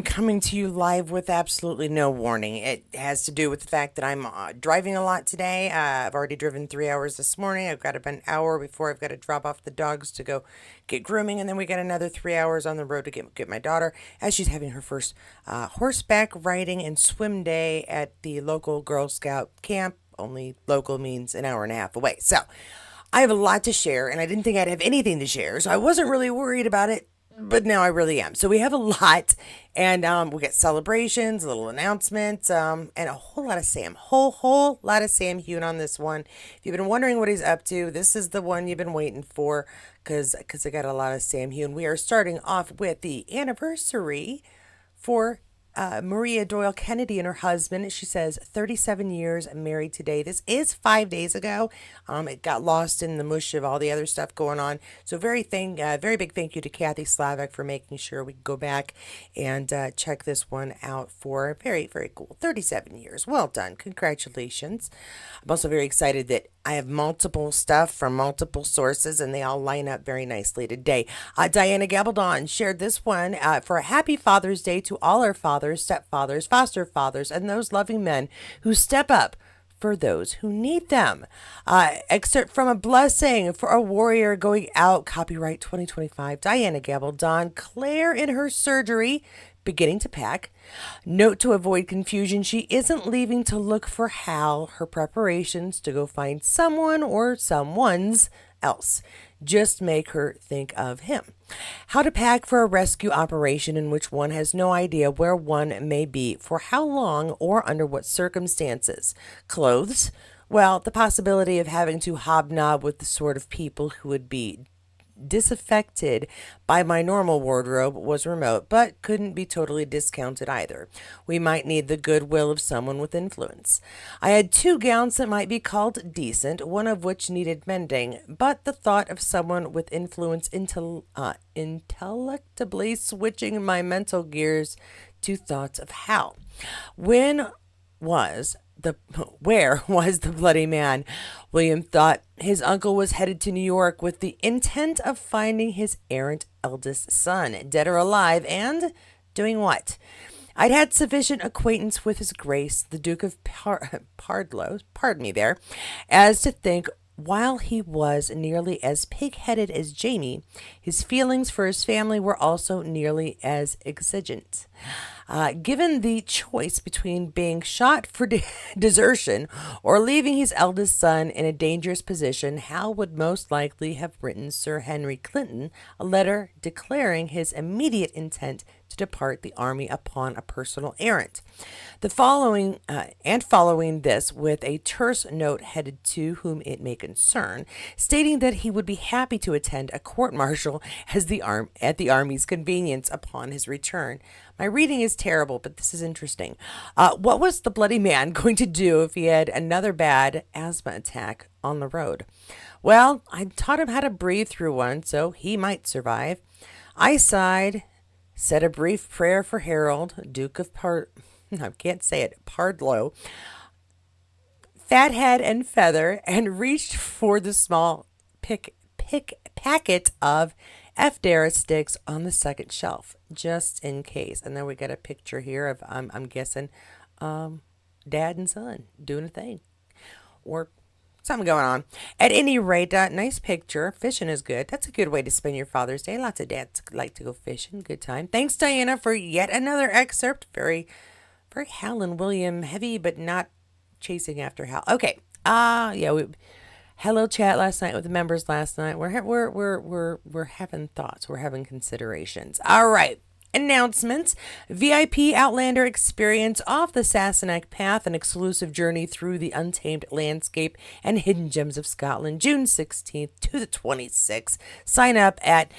coming to you live with absolutely no warning. It has to do with the fact that I'm driving a lot today. I've already driven 3 hours this morning. I've got about an hour before I've got to drop off the dogs to go get grooming, and then we got another 3 hours on the road to get my daughter as she's having her first horseback riding and swim day at the local Girl Scout camp. Only local means an hour and a half away. So I have a lot to share, and I didn't think I'd have anything to share, so I wasn't really worried about it, but now I really am. So we have a lot, and we got celebrations, little announcements, and a whole lot of Sam. Whole lot of Sam Heughan on this one. If you've been wondering what he's up to, this is the one you've been waiting for, because I got a lot of Sam Heughan. We are starting off with the anniversary for Maria Doyle Kennedy and her husband. She says 37 years married today. This is 5 days ago. It got lost in the mush of all the other stuff going on. So very big thank you to Kathy Slavik for making sure we could go back and check this one out for very cool. 37 years. Well done. Congratulations. I'm also very excited that I have multiple stuff from multiple sources, and they all line up very nicely today. Diana Gabaldon shared this one for a happy Father's Day to all our fathers, stepfathers, foster fathers, and those loving men who step up for those who need them. Excerpt from a blessing for a warrior going out, copyright 2025, Diana Gabaldon. Claire in her surgery, beginning to pack. Note to avoid confusion, she isn't leaving to look for Hal. Her preparations to go find someone or someone's else. Just make her think of him. How to pack for a rescue operation in which one has no idea where one may be, for how long, or under what circumstances. Clothes. Well, the possibility of having to hobnob with the sort of people who would be disaffected by my normal wardrobe was remote, but couldn't be totally discounted either. We might need the goodwill of someone with influence. I had 2 gowns that might be called decent, one of which needed mending, but the thought of someone with influence intellectably switching my mental gears to thoughts of how. Where was the bloody man? William thought his uncle was headed to New York with the intent of finding his errant eldest son, dead or alive, and doing what? I'd had sufficient acquaintance with his grace, the Duke of Pardlow, pardon me there, as to think while he was nearly as pig-headed as Jamie, his feelings for his family were also nearly as exigent. Given the choice between being shot for desertion or leaving his eldest son in a dangerous position, Hal would most likely have written Sir Henry Clinton a letter declaring his immediate intent to depart the army upon a personal errand. Following this with a terse note headed to whom it may concern, stating that he would be happy to attend a court-martial at the army's convenience upon his return. My reading is terrible, but this is interesting. What was the bloody man going to do if he had another bad asthma attack on the road? Well, I taught him how to breathe through one, so he might survive. I sighed, said a brief prayer for Harold, Duke of I can't say it, Pardlow, fathead and feather, and reached for the small packet of F-Dara sticks on the second shelf, just in case. And then we got a picture here of, I'm guessing, dad and son doing a thing. Or something going on. At any rate, nice picture. Fishing is good. That's a good way to spend your Father's Day. Lots of dads like to go fishing. Good time. Thanks, Diana, for yet another excerpt. Very Hal and William heavy, but not chasing after Hal. Okay. Hello chat last night with the members last night. We're having thoughts. We're having considerations. All right. Announcements. VIP Outlander experience off the Sassenach Path, an exclusive journey through the untamed landscape and hidden gems of Scotland, June 16th to the 26th. Sign up at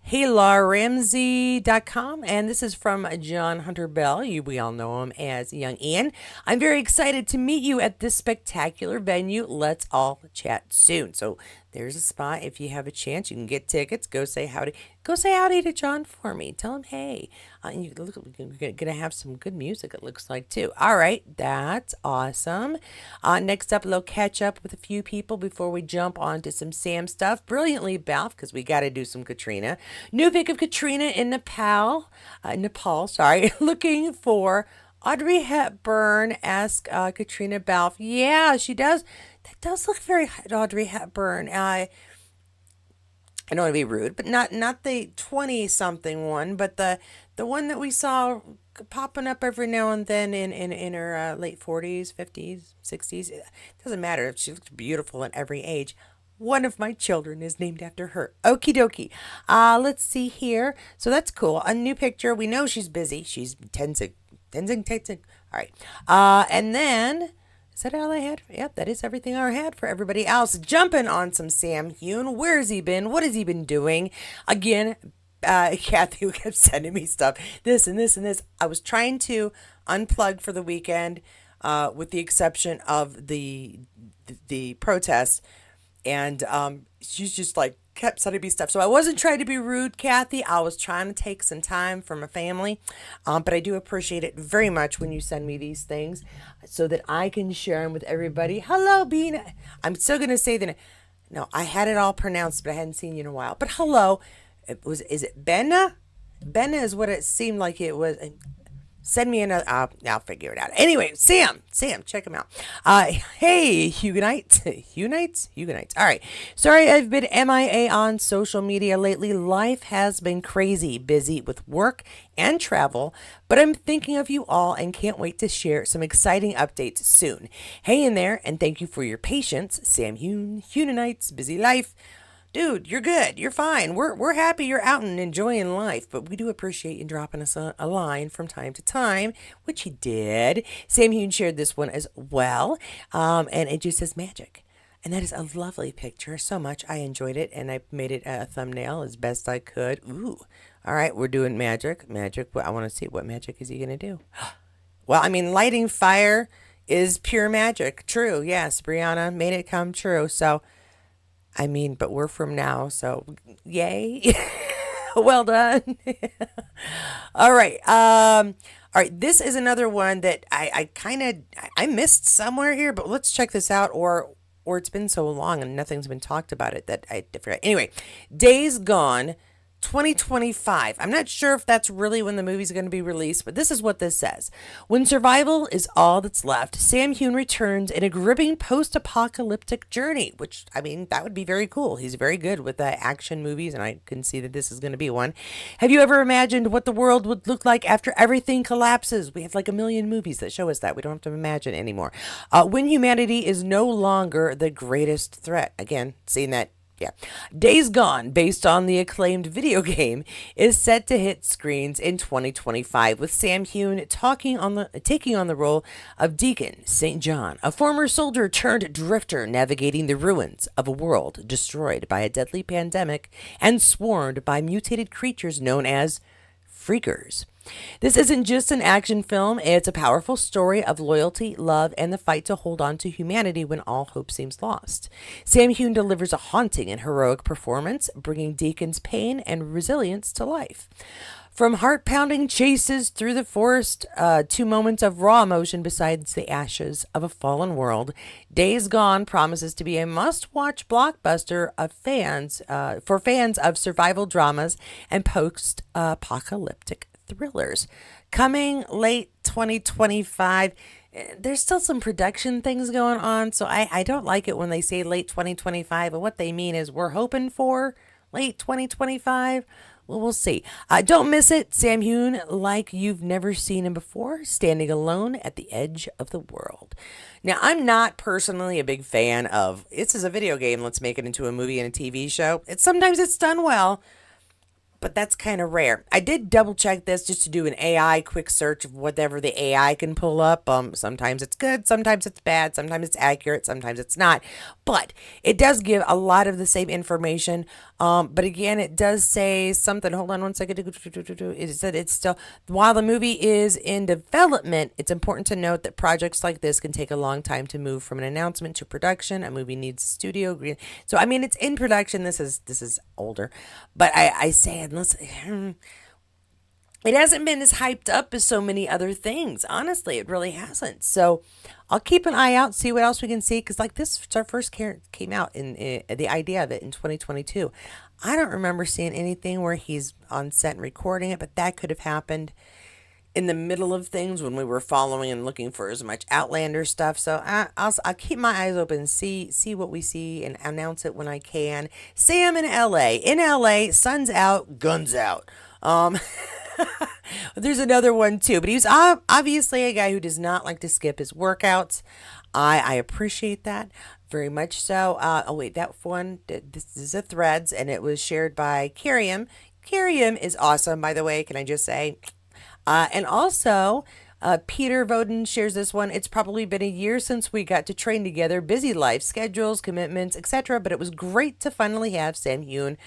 HaylarRamsey.com, and this is from John Hunter Bell. We all know him as Young Ian. I'm very excited to meet you at this spectacular venue. Let's all chat soon. So There's a spot. If you have a chance, you can get tickets. Go say howdy. Go say howdy to John for me. Tell him hey. And you look, we're gonna have some good music. It looks like too. All right, that's awesome. Next up, a little catch up with a few people before we jump on to some Sam stuff. Brilliantly, Balf, because we got to do some Katrina. New pic of Katrina in Nepal. Sorry, looking for Audrey Hepburn. Ask Katrina Balf. Yeah, she does. That does look very Audrey Hepburn. I don't want to be rude, but not the 20 something one, but the one that we saw popping up every now and then in her late 40s, 50s, 60s. It doesn't matter if she looks beautiful at every age. One of my children is named after her. Okie dokie. Let's see here. So that's cool. A new picture. We know she's busy. She's tenzing. All right. And then is that all I had? Yep, that is everything I had for everybody else. Jumping on some Sam Heughan. Where's he been? What has he been doing? Again, Kathy kept sending me stuff. This and this and this. I was trying to unplug for the weekend, with the exception of the protests, and she's just like kept sending me stuff. So I wasn't trying to be rude, Kathy. I was trying to take some time for my family. But I do appreciate it very much when you send me these things so that I can share them with everybody. Hello, Bean. I'm still going to say that. No, I had it all pronounced, but I hadn't seen you in a while. But hello. Is it Benna? Benna is what it seemed like it was. Send me another. I'll figure it out. Anyway, Sam, check him out. Hey, Hughanites. All right. Sorry, I've been MIA on social media lately. Life has been crazy, busy with work and travel, but I'm thinking of you all and can't wait to share some exciting updates soon. Hey in there, and thank you for your patience, Sam Hughanites, busy life. Dude, you're good. You're fine. We're happy you're out and enjoying life, but we do appreciate you dropping us a line from time to time, which he did. Sam Heughan shared this one as well, and it just says magic. And that is a lovely picture. So much. I enjoyed it, and I made it a thumbnail as best I could. Ooh. All right, we're doing magic. I want to see what magic is he going to do. Well, I mean, lighting fire is pure magic. True. Yes, Brianna made it come true. So I mean, but we're from now, so yay. Well done. All right. All right. This is another one that I kind of I missed somewhere here, but let's check this out. Or it's been so long and nothing's been talked about it that I forgot. Anyway, Days Gone 2025. I'm not sure if that's really when the movie's going to be released, but this is what this says. When survival is all that's left, Sam Heughan returns in a gripping post-apocalyptic journey, which, I mean, that would be very cool. He's very good with action movies, and I can see that this is going to be one. Have you ever imagined what the world would look like after everything collapses? We have like a million movies that show us that. We don't have to imagine anymore. When humanity is no longer the greatest threat. Again, seeing that. Yeah. Days Gone, based on the acclaimed video game, is set to hit screens in 2025 with Sam Heughan taking on the role of Deacon St. John, a former soldier turned drifter navigating the ruins of a world destroyed by a deadly pandemic and swarmed by mutated creatures known as freakers. This isn't just an action film, it's a powerful story of loyalty, love, and the fight to hold on to humanity when all hope seems lost. Sam Heughan delivers a haunting and heroic performance, bringing Deacon's pain and resilience to life. From heart-pounding chases through the forest to moments of raw emotion beside the ashes of a fallen world, Days Gone promises to be a must-watch blockbuster for fans of survival dramas and post-apocalyptic thrillers. Coming late 2025. There's still some production things going on, so I don't like it when they say late 2025, and what they mean is we're hoping for late 2025. Well, we'll see. Don't miss it. Sam Heughan, like you've never seen him before, standing alone at the edge of the world. Now, I'm not personally a big fan of, this is a video game, let's make it into a movie and a TV show. Sometimes it's done well, but that's kind of rare. I did double check this just to do an AI quick search of whatever the AI can pull up. Sometimes it's good, sometimes it's bad, sometimes it's accurate, sometimes it's not. But it does give a lot of the same information. But again, it does say something. Hold on one second. It said it's still, while the movie is in development, it's important to note that projects like this can take a long time to move from an announcement to production. A movie needs studio green. So I mean, it's in production. This is older, but I say unless it hasn't been as hyped up as so many other things. Honestly, it really hasn't. So I'll keep an eye out, see what else we can see. Because like this, our first came out in the idea of it in 2022. I don't remember seeing anything where he's on set and recording it, but that could have happened in the middle of things when we were following and looking for as much Outlander stuff. So I'll keep my eyes open, see what we see, and announce it when I can. Sam in LA. In LA, sun's out, guns out. Um, there's another one too, but he's obviously a guy who does not like to skip his workouts. I appreciate that very much so. Oh wait, that one, this is a Threads, and it was shared by Kiriam. Kiriam is awesome, by the way. Can I just say? And also, Peter Voden shares this one. It's probably been a year since we got to train together, busy life, schedules, commitments, etc. But it was great to finally have Sam Heughan,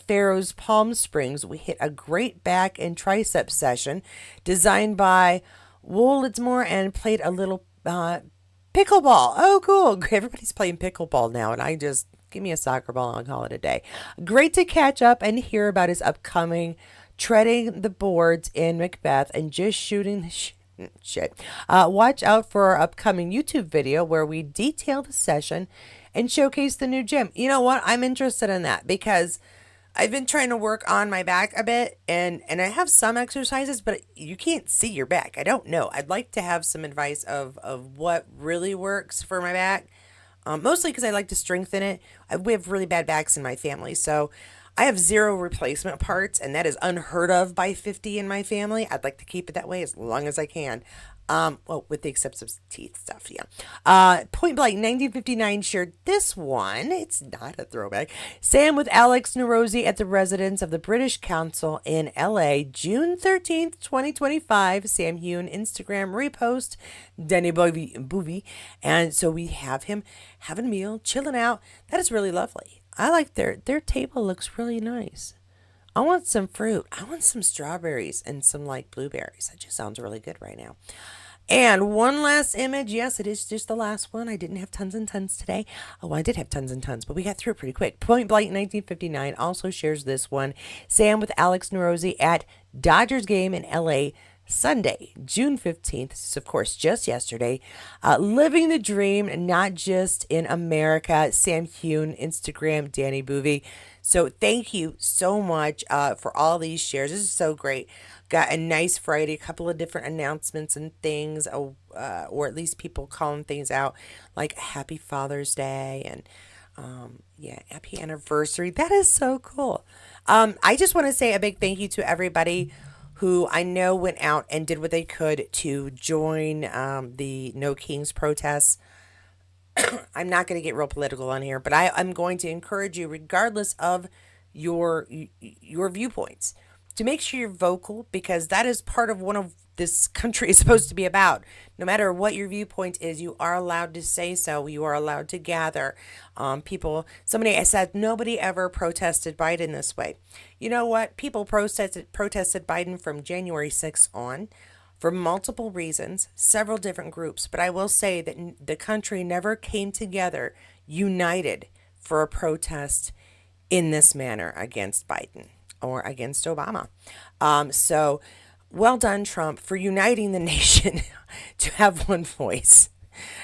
Pharaoh's Palm Springs. We hit a great back and tricep session designed by Woolidsmore and played a little pickleball. Oh, cool. Everybody's playing pickleball now, and I just give me a soccer ball and I'll call it a day. Great to catch up and hear about his upcoming treading the boards in Macbeth and just shooting the shit. Watch out for our upcoming YouTube video where we detail the session and showcase the new gym. You know what? I'm interested in that because I've been trying to work on my back a bit, and I have some exercises, but you can't see your back. I don't know. I'd like to have some advice of what really works for my back. Mostly because I like to strengthen it. We have really bad backs in my family, so I have zero replacement parts, and that is unheard of by 50 in my family. I'd like to keep it that way as long as I can. Well, with the exception of teeth stuff, yeah. Point Blank 1959 shared this one. It's not a throwback. Sam with Alex Nerosi at the residence of the British Council in LA, June 13th, 2025. Sam Heughan Instagram repost, Denny Boovie. And so we have him having a meal, chilling out. That is really lovely. I like their table looks really nice. I want some fruit. I want some strawberries and some like blueberries. That just sounds really good right now. And one last image. Yes, it is just the last one. I didn't have tons and tons today. Oh, I did have tons and tons, but we got through it pretty quick. Point Blank 1959 also shares this one. Sam with Alex Nerosi at Dodgers game in LA Sunday, June 15th. This is, of course, just yesterday. Living the dream, not just in America. Sam Heughan, Instagram, Danny Boovie. So thank you so much for all these shares. This is so great. Got a nice Friday, a couple of different announcements and things, or at least people calling things out like Happy Father's Day and yeah, happy anniversary. That is so cool. I just want to say a big thank you to everybody who I know went out and did what they could to join the No Kings protests. I'm not going to get real political on here, but I'm going to encourage you, regardless of your viewpoints, to make sure you're vocal because that is part of one of this country is supposed to be about. No matter what your viewpoint is, you are allowed to say so. You are allowed to gather. Somebody said nobody ever protested Biden this way. You know what? People protested Biden from January 6th on for multiple reasons, several different groups. But I will say that the country never came together united for a protest in this manner against Biden or against Obama. So well done, Trump, for uniting the nation to have one voice.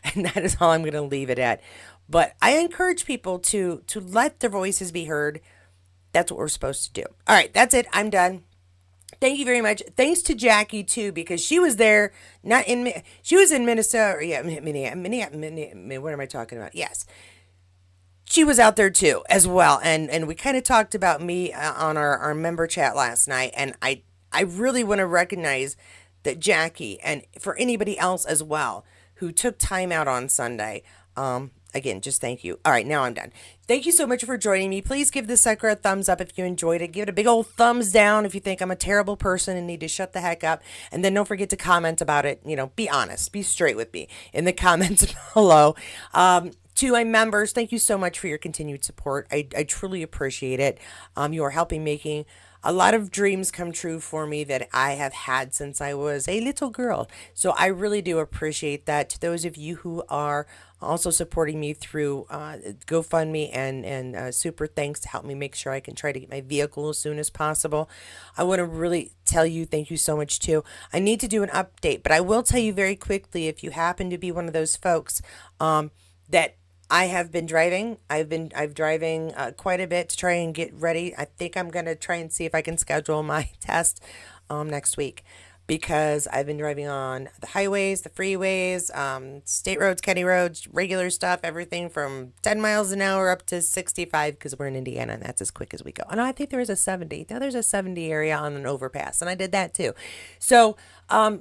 And that is all I'm going to leave it at. But I encourage people to let their voices be heard. That's what we're supposed to do. All right, that's it. I'm done. Thank you very much. Thanks to Jackie too, because she was there. She was in Minnesota. Yeah, Minneapolis. What am I talking about? Yes, she was out there too as well. And we kind of talked about me on our member chat last night. And I really want to recognize that Jackie and for anybody else as well who took time out on Sunday. Again, just thank you. All right, now I'm done. Thank you so much for joining me. Please give this sucker a thumbs up if you enjoyed it. Give it a big old thumbs down if you think I'm a terrible person and need to shut the heck up. And then don't forget to comment about it. Be honest, be straight with me in the comments below. To my members, thank you so much for your continued support. I truly appreciate it. You are helping making a lot of dreams come true for me that I have had since I was a little girl. So I really do appreciate that. To those of you who are also supporting me through GoFundMe and super thanks to help me make sure I can try to get my vehicle as soon as possible. I want to really tell you thank you so much too. I need to do an update, but I will tell you very quickly if you happen to be one of those folks that I have been driving. I've driving quite a bit to try and get ready. I think I'm gonna try and see if I can schedule my test next week because I've been driving on the highways, the freeways, state roads, county roads, regular stuff, everything from 10 miles an hour up to 65 because we're in Indiana and that's as quick as we go. And I think there is a 70. Now there's a 70 area on an overpass and I did that too. So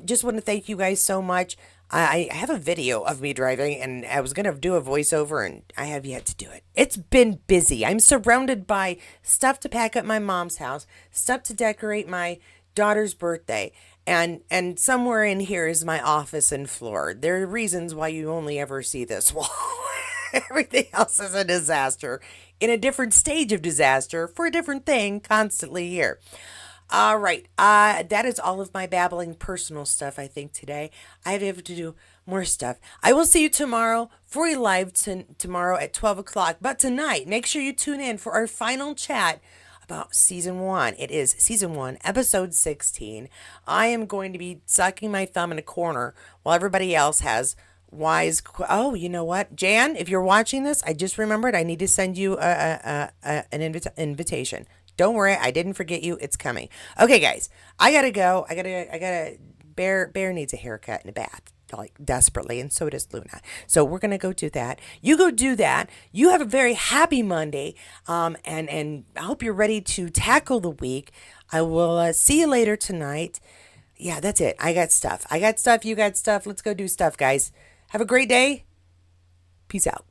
just want to thank you guys so much. I have a video of me driving and I was going to do a voiceover and I have yet to do it. It's been busy. I'm surrounded by stuff to pack up my mom's house, stuff to decorate my daughter's birthday, and somewhere in here is my office and floor. There are reasons why you only ever see this wall. Everything else is a disaster in a different stage of disaster for a different thing constantly here. All right. That is all of my babbling personal stuff, I think, today. I have to do more stuff. I will see you tomorrow for a live tomorrow at 12 o'clock. But tonight, make sure you tune in for our final chat about season 1. It is season 1, episode 16. I am going to be sucking my thumb in a corner while everybody else has oh, you know what, Jan, if you're watching this, I just remembered I need to send you an invitation. Don't worry, I didn't forget you. It's coming. Okay, guys, I gotta go. Bear needs a haircut and a bath, like desperately, and so does Luna. So we're gonna go do that. You go do that. You have a very happy Monday, and I hope you're ready to tackle the week. I will see you later tonight. Yeah, that's it. I got stuff. You got stuff. Let's go do stuff, guys. Have a great day. Peace out.